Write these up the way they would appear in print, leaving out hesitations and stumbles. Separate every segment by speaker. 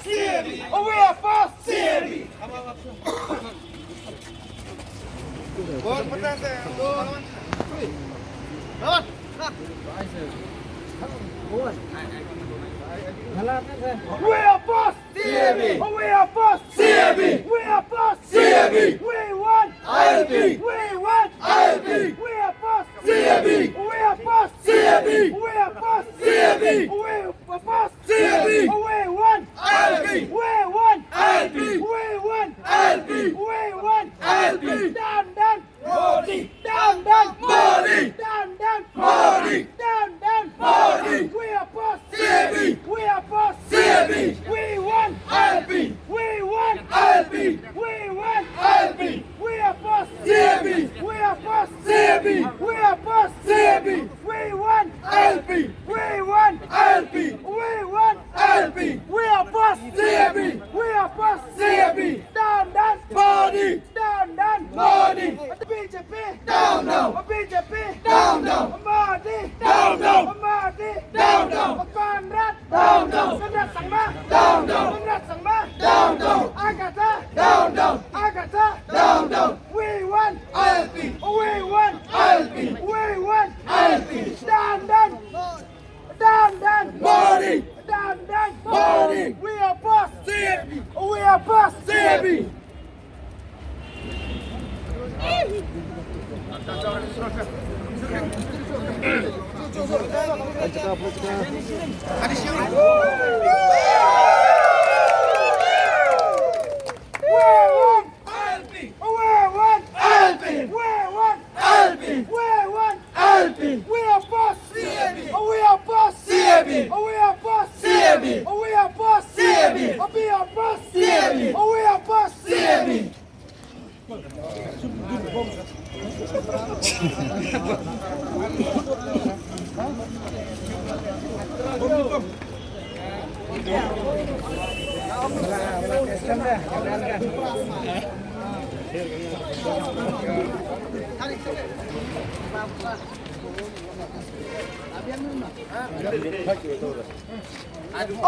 Speaker 1: We are first. We are first. We are first. We are first. We won. We won. We are first. We are first. We are first. We are first. We won. We won. We won. We won. Down, down. Modi. Down, down. Modi. Down, down. Modi. Down, down. Modi. We are first. We are first. We won. We won. We won. We are first. We are first. We are first. We won. We won. We won. We are first. We are first. Down, down. Modi. Down, down. Modi. BJP. Down, down. BJP. Down, down. Modi. Down, down. Modi. Down, down. Conrad. Down, down. Conrad Sangma. Down, down. Conrad Sangma. Down, down. Agatha. Down, down. Agatha. Down, down. We won. We won. We won. Down, down. Down, down. Modi. Down, down. Modi. We are first. We are first.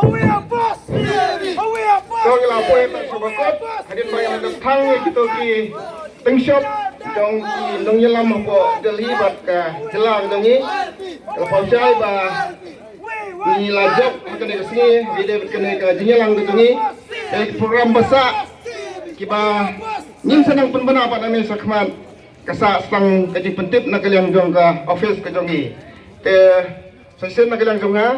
Speaker 1: We are boss! We are boss!
Speaker 2: Tôi là quê tại Sài Gòn, hãy đến đây là được thăng người tôi kỳ tinh shop trong kỳ nông dân làm của Delhi và cả Jelang trongนี้là phòng trai và ni lajak akan dari sini video berkenaan ke Jelang trongนี้dari program besar kiba nyim senang penbena pada Indonesia kemat kasa sang kaji pentip nak kalian jong ke office ke jongi te sesen nak kalian jong ha